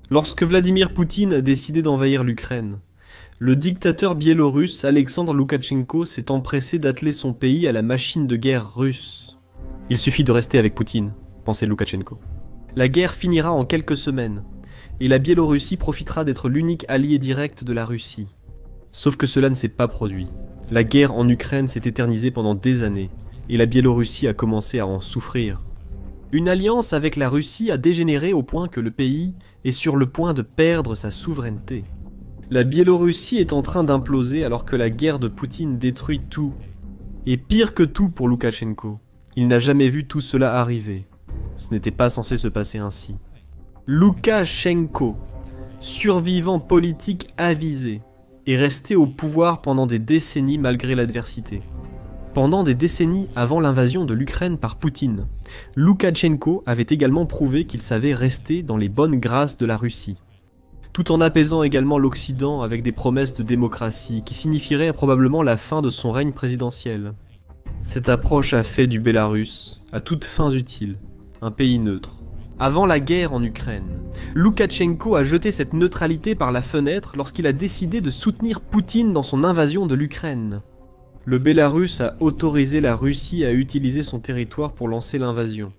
Lorsque Vladimir Poutine a décidé d'envahir l'Ukraine, le dictateur biélorusse Alexandre Loukachenko s'est empressé d'atteler son pays à la machine de guerre russe. Il suffit de rester avec Poutine, pensait Loukachenko. La guerre finira en quelques semaines, et la Biélorussie profitera d'être l'unique allié direct de la Russie. Sauf que cela ne s'est pas produit. La guerre en Ukraine s'est éternisée pendant des années, et la Biélorussie a commencé à en souffrir. Une alliance avec la Russie a dégénéré au point que le pays est sur le point de perdre sa souveraineté. La Biélorussie est en train d'imploser alors que la guerre de Poutine détruit tout. Et pire que tout pour Loukachenko, il n'a jamais vu tout cela arriver. Ce n'était pas censé se passer ainsi. Loukachenko, survivant politique avisé, est resté au pouvoir pendant des décennies malgré l'adversité. Pendant des décennies avant l'invasion de l'Ukraine par Poutine, Loukachenko avait également prouvé qu'il savait rester dans les bonnes grâces de la Russie, tout en apaisant également l'Occident avec des promesses de démocratie qui signifieraient probablement la fin de son règne présidentiel. Cette approche a fait du Bélarus, à toutes fins utiles, un pays neutre. Avant la guerre en Ukraine, Loukachenko a jeté cette neutralité par la fenêtre lorsqu'il a décidé de soutenir Poutine dans son invasion de l'Ukraine. Le Bélarus a autorisé la Russie à utiliser son territoire pour lancer l'invasion.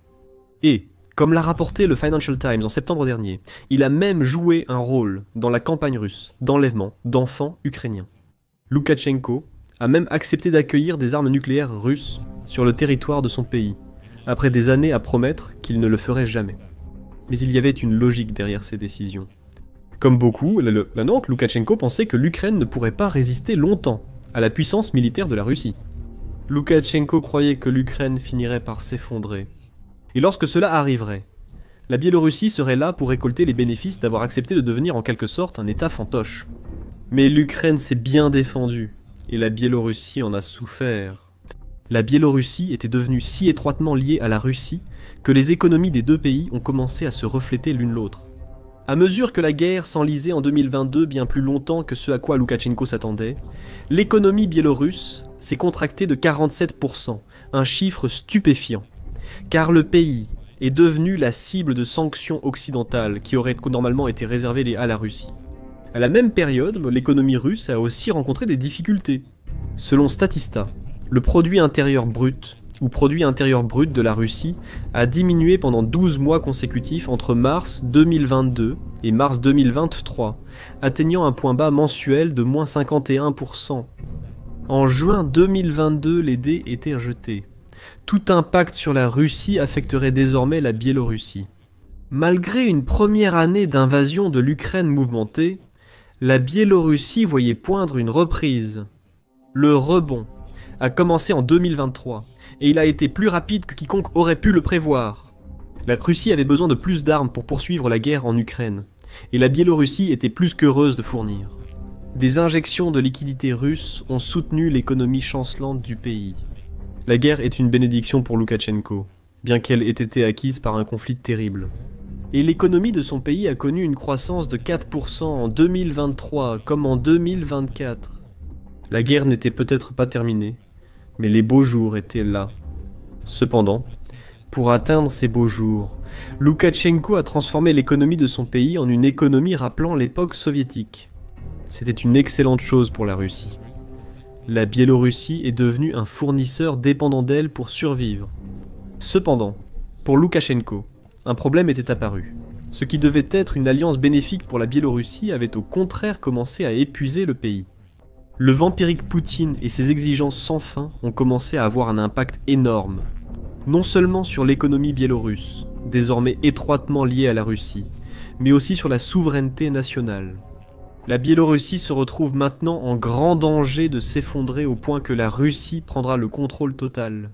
Et, comme l'a rapporté le Financial Times en septembre dernier, il a même joué un rôle dans la campagne russe d'enlèvement d'enfants ukrainiens. Loukachenko a même accepté d'accueillir des armes nucléaires russes sur le territoire de son pays, après des années à promettre qu'il ne le ferait jamais. Mais il y avait une logique derrière ces décisions. Comme beaucoup, Loukachenko pensait que l'Ukraine ne pourrait pas résister longtemps à la puissance militaire de la Russie. Loukachenko croyait que l'Ukraine finirait par s'effondrer. Et lorsque cela arriverait, la Biélorussie serait là pour récolter les bénéfices d'avoir accepté de devenir en quelque sorte un État fantoche. Mais l'Ukraine s'est bien défendue, et la Biélorussie en a souffert. La Biélorussie était devenue si étroitement liée à la Russie que les économies des deux pays ont commencé à se refléter l'une l'autre. À mesure que la guerre s'enlisait en 2022 bien plus longtemps que ce à quoi Loukachenko s'attendait, l'économie biélorusse s'est contractée de 47%, un chiffre stupéfiant. Car le pays est devenu la cible de sanctions occidentales qui auraient normalement été réservées à la Russie. À la même période, l'économie russe a aussi rencontré des difficultés. Selon Statista, le produit intérieur brut de la Russie a diminué pendant 12 mois consécutifs entre mars 2022 et mars 2023, atteignant un point bas mensuel de moins 51%. En juin 2022, les dés étaient jetés. Tout impact sur la Russie affecterait désormais la Biélorussie. Malgré une première année d'invasion de l'Ukraine mouvementée, la Biélorussie voyait poindre une reprise. Le rebond a commencé en 2023, et il a été plus rapide que quiconque aurait pu le prévoir. La Russie avait besoin de plus d'armes pour poursuivre la guerre en Ukraine, et la Biélorussie était plus qu'heureuse de fournir. Des injections de liquidités russes ont soutenu l'économie chancelante du pays. La guerre est une bénédiction pour Loukachenko, bien qu'elle ait été acquise par un conflit terrible. Et l'économie de son pays a connu une croissance de 4% en 2023 comme en 2024. La guerre n'était peut-être pas terminée, mais les beaux jours étaient là. Cependant, pour atteindre ces beaux jours, Loukachenko a transformé l'économie de son pays en une économie rappelant l'époque soviétique. C'était une excellente chose pour la Russie. La Biélorussie est devenue un fournisseur dépendant d'elle pour survivre. Cependant, pour Loukachenko, un problème était apparu. Ce qui devait être une alliance bénéfique pour la Biélorussie avait au contraire commencé à épuiser le pays. Le vampirique Poutine et ses exigences sans fin ont commencé à avoir un impact énorme. Non seulement sur l'économie biélorusse, désormais étroitement liée à la Russie, mais aussi sur la souveraineté nationale. La Biélorussie se retrouve maintenant en grand danger de s'effondrer au point que la Russie prendra le contrôle total.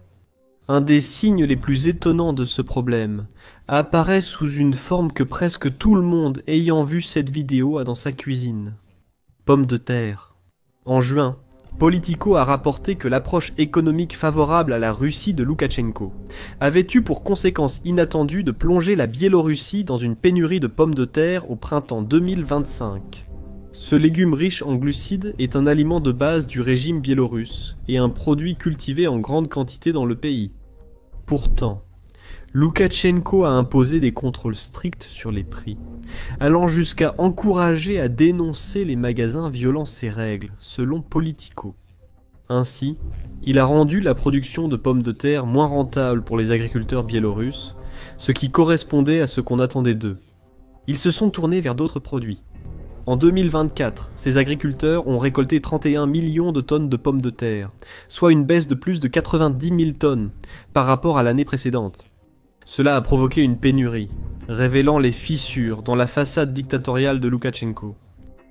Un des signes les plus étonnants de ce problème apparaît sous une forme que presque tout le monde ayant vu cette vidéo a dans sa cuisine. Pommes de terre. En juin, Politico a rapporté que l'approche économique favorable à la Russie de Loukachenko avait eu pour conséquence inattendue de plonger la Biélorussie dans une pénurie de pommes de terre au printemps 2025. Ce légume riche en glucides est un aliment de base du régime biélorusse et un produit cultivé en grande quantité dans le pays. Pourtant, Loukachenko a imposé des contrôles stricts sur les prix, allant jusqu'à encourager à dénoncer les magasins violant ces règles, selon Politico. Ainsi, il a rendu la production de pommes de terre moins rentable pour les agriculteurs biélorusses, ce qui correspondait à ce qu'on attendait d'eux. Ils se sont tournés vers d'autres produits. En 2024, ces agriculteurs ont récolté 31 millions de tonnes de pommes de terre, soit une baisse de plus de 90 000 tonnes par rapport à l'année précédente. Cela a provoqué une pénurie, révélant les fissures dans la façade dictatoriale de Loukachenko.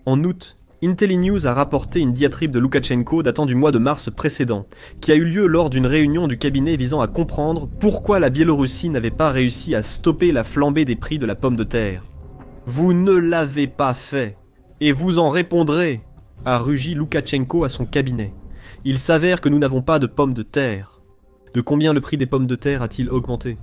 En août, IntelliNews a rapporté une diatribe de Loukachenko datant du mois de mars précédent, qui a eu lieu lors d'une réunion du cabinet visant à comprendre pourquoi la Biélorussie n'avait pas réussi à stopper la flambée des prix de la pomme de terre. « Vous ne l'avez pas fait, et vous en répondrez », a rugi Loukachenko à son cabinet. « Il s'avère que nous n'avons pas de pommes de terre. » De combien le prix des pommes de terre a-t-il augmenté ?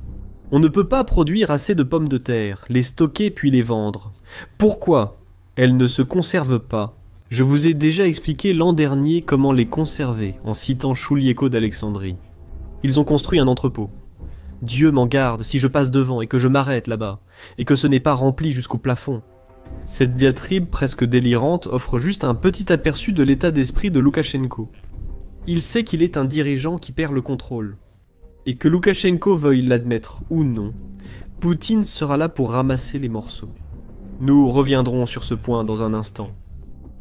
On ne peut pas produire assez de pommes de terre, les stocker puis les vendre. Pourquoi elles ne se conservent pas ? Je vous ai déjà expliqué l'an dernier comment les conserver, en citant Choulieko d'Alexandrie. Ils ont construit un entrepôt. Dieu m'en garde si je passe devant et que je m'arrête là-bas, et que ce n'est pas rempli jusqu'au plafond. Cette diatribe presque délirante offre juste un petit aperçu de l'état d'esprit de Loukachenko. Il sait qu'il est un dirigeant qui perd le contrôle. Et que Loukachenko veuille l'admettre ou non, Poutine sera là pour ramasser les morceaux. Nous reviendrons sur ce point dans un instant.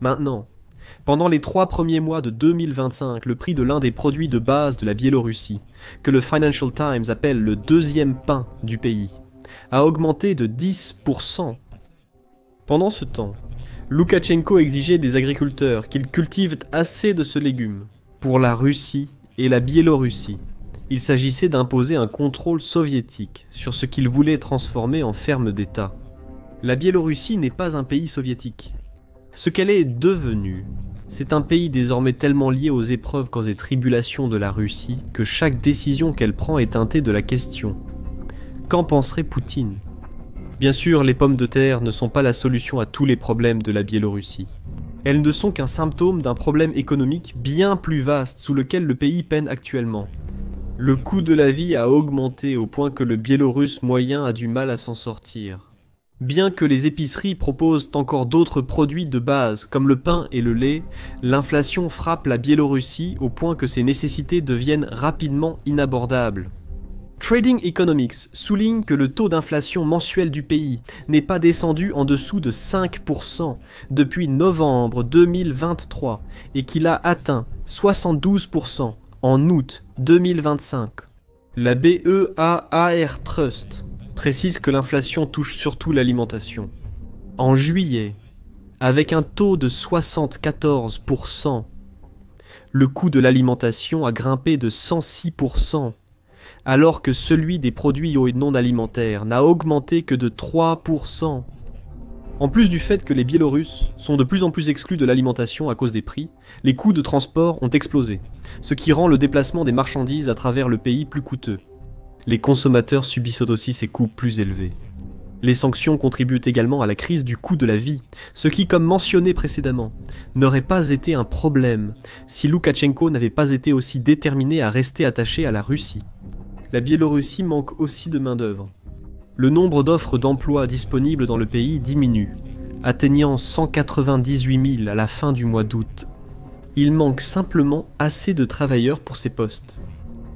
Maintenant, pendant les 3 premiers mois de 2025, le prix de l'un des produits de base de la Biélorussie, que le Financial Times appelle le deuxième pain du pays, a augmenté de 10%. Pendant ce temps, Loukachenko exigeait des agriculteurs qu'ils cultivent assez de ce légume pour la Russie et la Biélorussie. Il s'agissait d'imposer un contrôle soviétique sur ce qu'il voulait transformer en ferme d'État. La Biélorussie n'est pas un pays soviétique. Ce qu'elle est devenue, c'est un pays désormais tellement lié aux épreuves, causes et tribulations de la Russie que chaque décision qu'elle prend est teintée de la question. Qu'en penserait Poutine ? Bien sûr, les pommes de terre ne sont pas la solution à tous les problèmes de la Biélorussie. Elles ne sont qu'un symptôme d'un problème économique bien plus vaste sous lequel le pays peine actuellement. Le coût de la vie a augmenté au point que le Biélorusse moyen a du mal à s'en sortir. Bien que les épiceries proposent encore d'autres produits de base, comme le pain et le lait, l'inflation frappe la Biélorussie au point que ses nécessités deviennent rapidement inabordables. Trading Economics souligne que le taux d'inflation mensuel du pays n'est pas descendu en dessous de 5% depuis novembre 2023 et qu'il a atteint 72% en août 2025. La BEAAR Trust précise que l'inflation touche surtout l'alimentation. En juillet, avec un taux de 74%, le coût de l'alimentation a grimpé de 106%, alors que celui des produits non alimentaires n'a augmenté que de 3%. En plus du fait que les Biélorusses sont de plus en plus exclus de l'alimentation à cause des prix, les coûts de transport ont explosé, ce qui rend le déplacement des marchandises à travers le pays plus coûteux. Les consommateurs subissent aussi ces coûts plus élevés. Les sanctions contribuent également à la crise du coût de la vie, ce qui, comme mentionné précédemment, n'aurait pas été un problème si Loukachenko n'avait pas été aussi déterminé à rester attaché à la Russie. La Biélorussie manque aussi de main-d'œuvre. Le nombre d'offres d'emploi disponibles dans le pays diminue, atteignant 198 000 à la fin du mois d'août. Il manque simplement assez de travailleurs pour ces postes.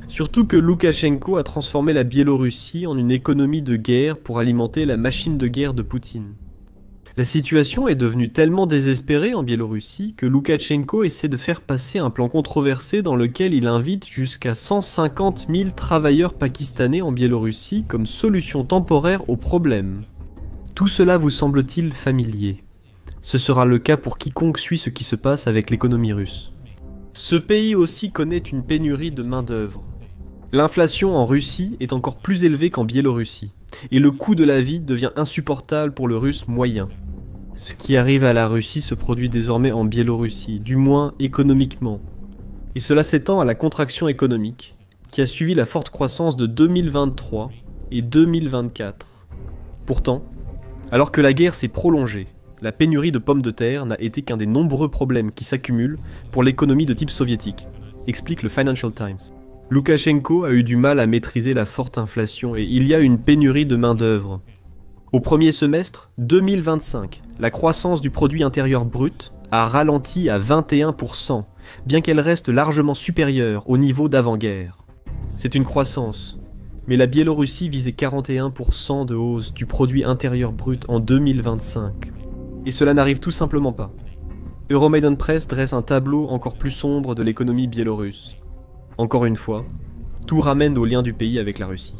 Surtout que Loukachenko a transformé la Biélorussie en une économie de guerre pour alimenter la machine de guerre de Poutine. La situation est devenue tellement désespérée en Biélorussie que Loukachenko essaie de faire passer un plan controversé dans lequel il invite jusqu'à 150 000 travailleurs pakistanais en Biélorussie comme solution temporaire au problème. Tout cela vous semble-t-il familier ? Ce sera le cas pour quiconque suit ce qui se passe avec l'économie russe. Ce pays aussi connaît une pénurie de main-d'œuvre. L'inflation en Russie est encore plus élevée qu'en Biélorussie, et le coût de la vie devient insupportable pour le russe moyen. Ce qui arrive à la Russie se produit désormais en Biélorussie, du moins économiquement. Et cela s'étend à la contraction économique, qui a suivi la forte croissance de 2023 et 2024. Pourtant, alors que la guerre s'est prolongée, la pénurie de pommes de terre n'a été qu'un des nombreux problèmes qui s'accumulent pour l'économie de type soviétique, explique le Financial Times. Loukachenko a eu du mal à maîtriser la forte inflation et il y a une pénurie de main-d'œuvre. Au premier semestre 2025, la croissance du produit intérieur brut a ralenti à 21%, bien qu'elle reste largement supérieure au niveau d'avant-guerre. C'est une croissance, mais la Biélorussie visait 41% de hausse du produit intérieur brut en 2025. Et cela n'arrive tout simplement pas. Euromaidan Press dresse un tableau encore plus sombre de l'économie biélorusse. Encore une fois, tout ramène au lien du pays avec la Russie.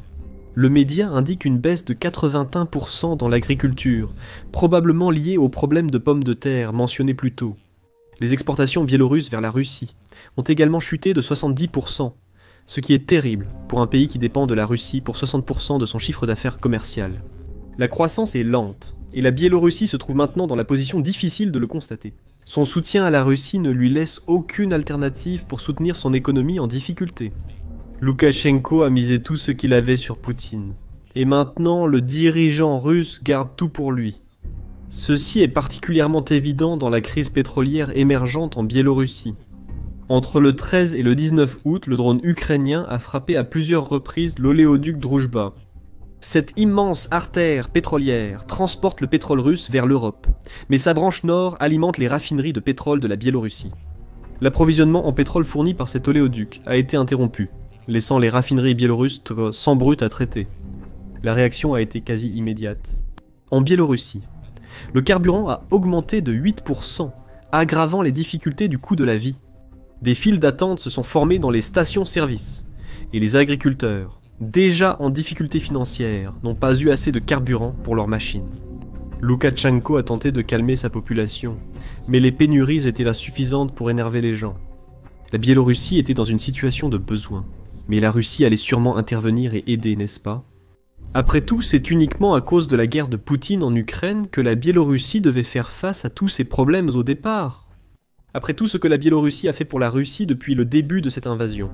Le média indique une baisse de 81% dans l'agriculture, probablement liée au problème de pommes de terre mentionné plus tôt. Les exportations biélorusses vers la Russie ont également chuté de 70%, ce qui est terrible pour un pays qui dépend de la Russie pour 60% de son chiffre d'affaires commercial. La croissance est lente, et la Biélorussie se trouve maintenant dans la position difficile de le constater. Son soutien à la Russie ne lui laisse aucune alternative pour soutenir son économie en difficulté. Loukachenko a misé tout ce qu'il avait sur Poutine. Et maintenant, le dirigeant russe garde tout pour lui. Ceci est particulièrement évident dans la crise pétrolière émergente en Biélorussie. Entre le 13 et le 19 août, le drone ukrainien a frappé à plusieurs reprises l'oléoduc Droujba. Cette immense artère pétrolière transporte le pétrole russe vers l'Europe, mais sa branche nord alimente les raffineries de pétrole de la Biélorussie. L'approvisionnement en pétrole fourni par cet oléoduc a été interrompu, laissant les raffineries biélorusses sans brut à traiter. La réaction a été quasi immédiate. En Biélorussie, le carburant a augmenté de 8%, aggravant les difficultés du coût de la vie. Des files d'attente se sont formées dans les stations-service, et les agriculteurs, déjà en difficulté financière, n'ont pas eu assez de carburant pour leurs machines. Loukachenko a tenté de calmer sa population, mais les pénuries étaient là suffisantes pour énerver les gens. La Biélorussie était dans une situation de besoin, mais la Russie allait sûrement intervenir et aider, n'est-ce pas? Après tout, c'est uniquement à cause de la guerre de Poutine en Ukraine que la Biélorussie devait faire face à tous ces problèmes au départ. Après tout ce que la Biélorussie a fait pour la Russie depuis le début de cette invasion.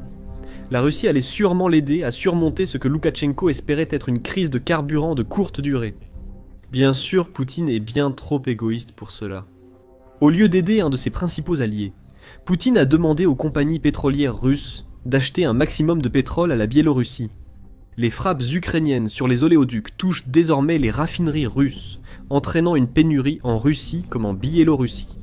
La Russie allait sûrement l'aider à surmonter ce que Loukachenko espérait être une crise de carburant de courte durée. Bien sûr, Poutine est bien trop égoïste pour cela. Au lieu d'aider un de ses principaux alliés, Poutine a demandé aux compagnies pétrolières russes d'acheter un maximum de pétrole à la Biélorussie. Les frappes ukrainiennes sur les oléoducs touchent désormais les raffineries russes, entraînant une pénurie en Russie comme en Biélorussie.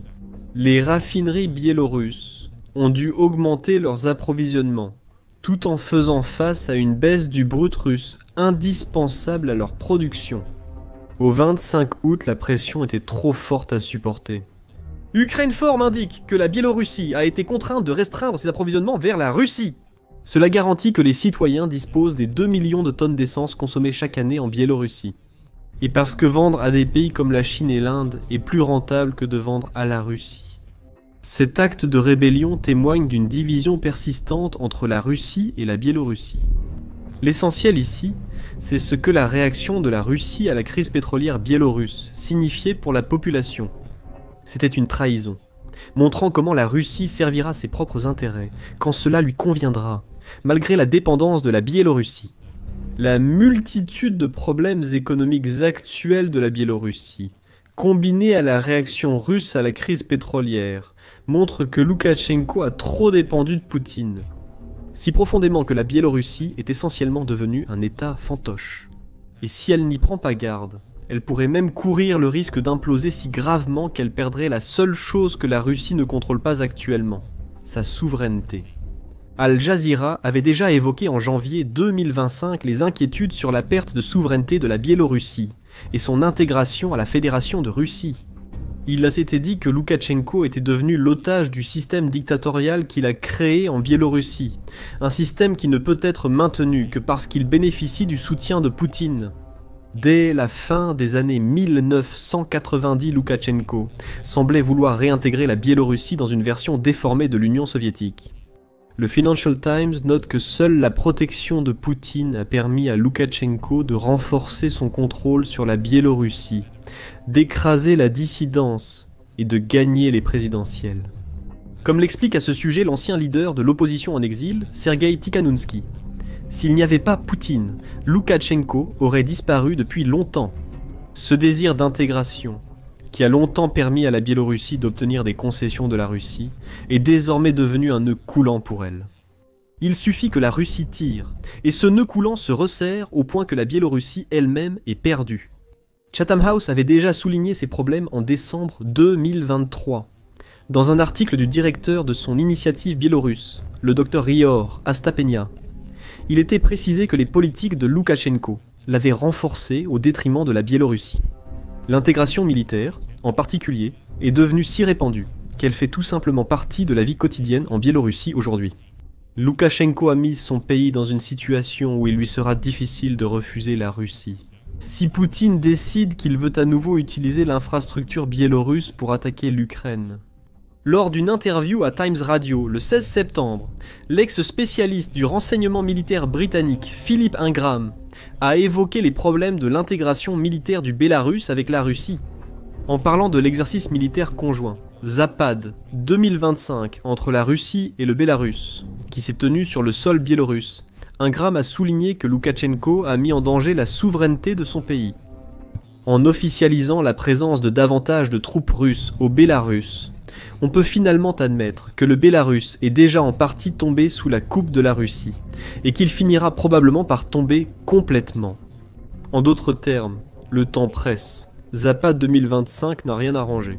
Les raffineries biélorusses ont dû augmenter leurs approvisionnements, tout en faisant face à une baisse du brut russe indispensable à leur production. Au 25 août, la pression était trop forte à supporter. Ukraine-Form indique que la Biélorussie a été contrainte de restreindre ses approvisionnements vers la Russie. Cela garantit que les citoyens disposent des 2 millions de tonnes d'essence consommées chaque année en Biélorussie. Et parce que vendre à des pays comme la Chine et l'Inde est plus rentable que de vendre à la Russie. Cet acte de rébellion témoigne d'une division persistante entre la Russie et la Biélorussie. L'essentiel ici, c'est ce que la réaction de la Russie à la crise pétrolière biélorusse signifiait pour la population. C'était une trahison, montrant comment la Russie servira ses propres intérêts, quand cela lui conviendra, malgré la dépendance de la Biélorussie. La multitude de problèmes économiques actuels de la Biélorussie, combinée à la réaction russe à la crise pétrolière, montre que Loukachenko a trop dépendu de Poutine. Si profondément que la Biélorussie est essentiellement devenue un État fantoche. Et si elle n'y prend pas garde, elle pourrait même courir le risque d'imploser si gravement qu'elle perdrait la seule chose que la Russie ne contrôle pas actuellement, sa souveraineté. Al Jazeera avait déjà évoqué en janvier 2025 les inquiétudes sur la perte de souveraineté de la Biélorussie et son intégration à la Fédération de Russie. Il s'était dit que Loukachenko était devenu l'otage du système dictatorial qu'il a créé en Biélorussie, un système qui ne peut être maintenu que parce qu'il bénéficie du soutien de Poutine. Dès la fin des années 1990, Loukachenko semblait vouloir réintégrer la Biélorussie dans une version déformée de l'Union soviétique. Le Financial Times note que seule la protection de Poutine a permis à Loukachenko de renforcer son contrôle sur la Biélorussie, d'écraser la dissidence et de gagner les présidentielles. Comme l'explique à ce sujet l'ancien leader de l'opposition en exil, Sergueï Tikhanovsky, s'il n'y avait pas Poutine, Loukachenko aurait disparu depuis longtemps. Ce désir d'intégration, qui a longtemps permis à la Biélorussie d'obtenir des concessions de la Russie, est désormais devenu un nœud coulant pour elle. Il suffit que la Russie tire, et ce nœud coulant se resserre au point que la Biélorussie elle-même est perdue. Chatham House avait déjà souligné ces problèmes en décembre 2023, dans un article du directeur de son initiative biélorusse, le Dr Ryhor Astapenia. Il était précisé que les politiques de Loukachenko l'avaient renforcé au détriment de la Biélorussie. L'intégration militaire, en particulier, est devenue si répandue qu'elle fait tout simplement partie de la vie quotidienne en Biélorussie aujourd'hui. Loukachenko a mis son pays dans une situation où il lui sera difficile de refuser la Russie. Si Poutine décide qu'il veut à nouveau utiliser l'infrastructure biélorusse pour attaquer l'Ukraine. Lors d'une interview à Times Radio le 16 septembre, l'ex-spécialiste du renseignement militaire britannique Philip Ingram a évoqué les problèmes de l'intégration militaire du Bélarus avec la Russie, en parlant de l'exercice militaire conjoint, Zapad 2025, entre la Russie et le Bélarus, qui s'est tenu sur le sol biélorusse. Ingram a souligné que Loukachenko a mis en danger la souveraineté de son pays. En officialisant la présence de davantage de troupes russes au Bélarus, on peut finalement admettre que le Bélarus est déjà en partie tombé sous la coupe de la Russie, et qu'il finira probablement par tomber complètement. En d'autres termes, le temps presse. Zapad 2025 n'a rien arrangé.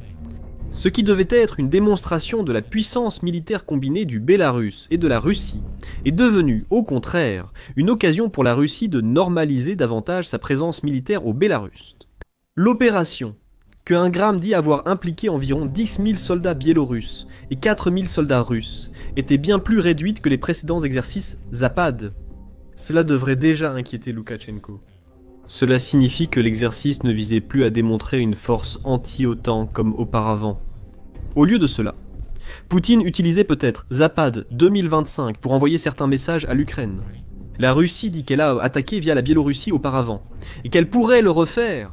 Ce qui devait être une démonstration de la puissance militaire combinée du Bélarus et de la Russie est devenu, au contraire, une occasion pour la Russie de normaliser davantage sa présence militaire au Bélarus. L'opération, que Ingram dit avoir impliqué environ 10 000 soldats biélorusses et 4 000 soldats russes, était bien plus réduite que les précédents exercices Zapad. Cela devrait déjà inquiéter Loukachenko. Cela signifie que l'exercice ne visait plus à démontrer une force anti-OTAN comme auparavant. Au lieu de cela, Poutine utilisait peut-être Zapad 2025 pour envoyer certains messages à l'Ukraine. La Russie dit qu'elle a attaqué via la Biélorussie auparavant, et qu'elle pourrait le refaire.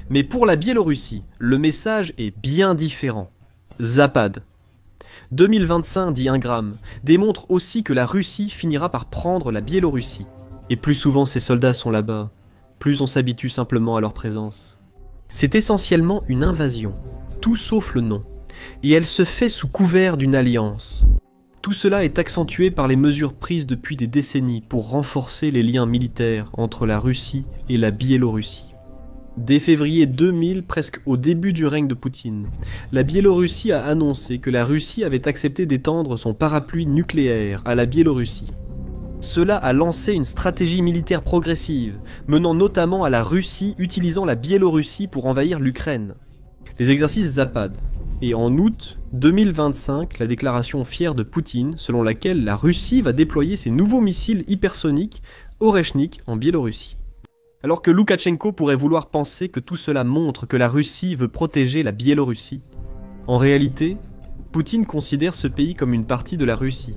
Mais pour la Biélorussie, le message est bien différent. Zapad 2025, dit Ingram, démontre aussi que la Russie finira par prendre la Biélorussie. Et plus souvent ces soldats sont là-bas, plus on s'habitue simplement à leur présence. C'est essentiellement une invasion, tout sauf le nom, et elle se fait sous couvert d'une alliance. Tout cela est accentué par les mesures prises depuis des décennies pour renforcer les liens militaires entre la Russie et la Biélorussie. Dès février 2000, presque au début du règne de Poutine, la Biélorussie a annoncé que la Russie avait accepté d'étendre son parapluie nucléaire à la Biélorussie. Cela a lancé une stratégie militaire progressive, menant notamment à la Russie utilisant la Biélorussie pour envahir l'Ukraine. Les exercices Zapad, et en août 2025, la déclaration fière de Poutine selon laquelle la Russie va déployer ses nouveaux missiles hypersoniques Oreshnik en Biélorussie. Alors que Loukachenko pourrait vouloir penser que tout cela montre que la Russie veut protéger la Biélorussie. En réalité, Poutine considère ce pays comme une partie de la Russie.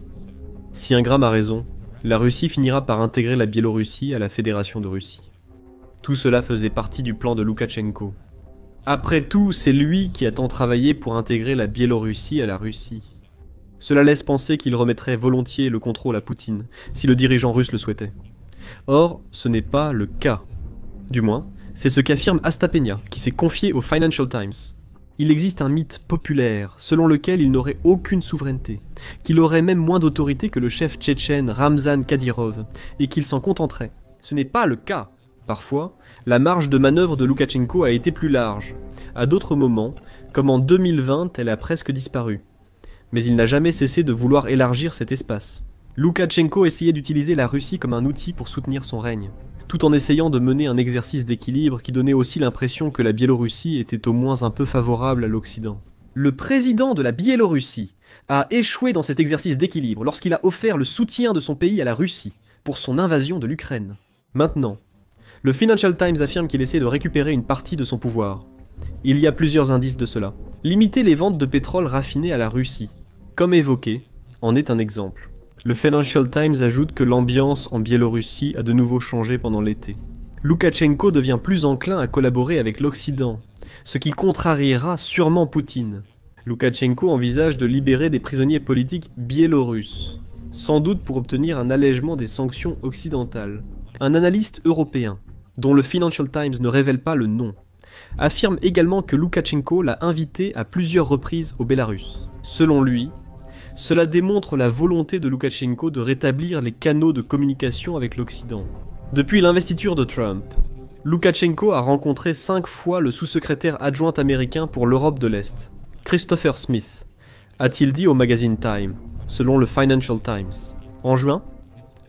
Si Ingram a raison, la Russie finira par intégrer la Biélorussie à la Fédération de Russie. Tout cela faisait partie du plan de Loukachenko. Après tout, c'est lui qui a tant travaillé pour intégrer la Biélorussie à la Russie. Cela laisse penser qu'il remettrait volontiers le contrôle à Poutine, si le dirigeant russe le souhaitait. Or, ce n'est pas le cas. Du moins, c'est ce qu'affirme Astapenia, qui s'est confié au Financial Times. Il existe un mythe populaire selon lequel il n'aurait aucune souveraineté, qu'il aurait même moins d'autorité que le chef tchétchène Ramzan Kadyrov, et qu'il s'en contenterait. Ce n'est pas le cas. Parfois, la marge de manœuvre de Loukachenko a été plus large. À d'autres moments, comme en 2020, elle a presque disparu. Mais il n'a jamais cessé de vouloir élargir cet espace. Loukachenko essayait d'utiliser la Russie comme un outil pour soutenir son règne, tout en essayant de mener un exercice d'équilibre qui donnait aussi l'impression que la Biélorussie était au moins un peu favorable à l'Occident. Le président de la Biélorussie a échoué dans cet exercice d'équilibre lorsqu'il a offert le soutien de son pays à la Russie pour son invasion de l'Ukraine. Maintenant, le Financial Times affirme qu'il essaie de récupérer une partie de son pouvoir. Il y a plusieurs indices de cela. Limiter les ventes de pétrole raffiné à la Russie, comme évoqué, en est un exemple. Le Financial Times ajoute que l'ambiance en Biélorussie a de nouveau changé pendant l'été. Loukachenko devient plus enclin à collaborer avec l'Occident, ce qui contrariera sûrement Poutine. Loukachenko envisage de libérer des prisonniers politiques biélorusses, sans doute pour obtenir un allègement des sanctions occidentales. Un analyste européen, dont le Financial Times ne révèle pas le nom, affirme également que Loukachenko l'a invité à plusieurs reprises au Bélarus. Selon lui, Cela démontre la volonté de Loukachenko de rétablir les canaux de communication avec l'Occident. Depuis l'investiture de Trump, Loukachenko a rencontré 5 fois le sous-secrétaire adjoint américain pour l'Europe de l'Est, Christopher Smith, a-t-il dit au magazine Time, selon le Financial Times. En juin,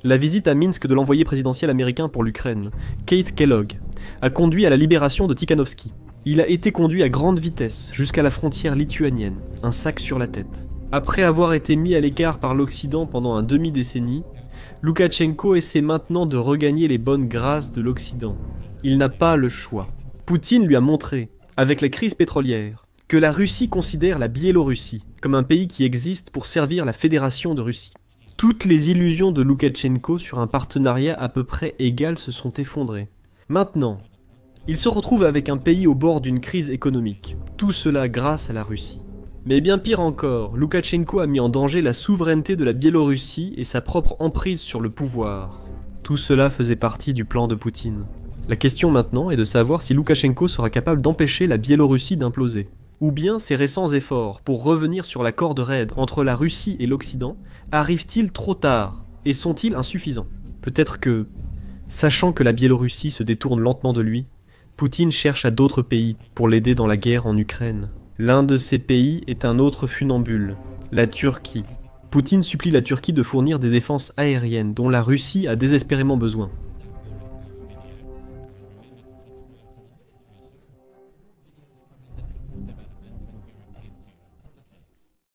la visite à Minsk de l'envoyé présidentiel américain pour l'Ukraine, Keith Kellogg, a conduit à la libération de Tikhanovsky. Il a été conduit à grande vitesse jusqu'à la frontière lituanienne, un sac sur la tête. Après avoir été mis à l'écart par l'Occident pendant un demi-décennie, Loukachenko essaie maintenant de regagner les bonnes grâces de l'Occident. Il n'a pas le choix. Poutine lui a montré, avec la crise pétrolière, que la Russie considère la Biélorussie comme un pays qui existe pour servir la Fédération de Russie. Toutes les illusions de Loukachenko sur un partenariat à peu près égal se sont effondrées. Maintenant, il se retrouve avec un pays au bord d'une crise économique. Tout cela grâce à la Russie. Mais bien pire encore, Loukachenko a mis en danger la souveraineté de la Biélorussie et sa propre emprise sur le pouvoir. Tout cela faisait partie du plan de Poutine. La question maintenant est de savoir si Loukachenko sera capable d'empêcher la Biélorussie d'imploser. Ou bien ses récents efforts pour revenir sur la corde raide entre la Russie et l'Occident arrivent-ils trop tard et sont-ils insuffisants? Peut-être que, sachant que la Biélorussie se détourne lentement de lui, Poutine cherche à d'autres pays pour l'aider dans la guerre en Ukraine. L'un de ces pays est un autre funambule, la Turquie. Poutine supplie la Turquie de fournir des défenses aériennes dont la Russie a désespérément besoin.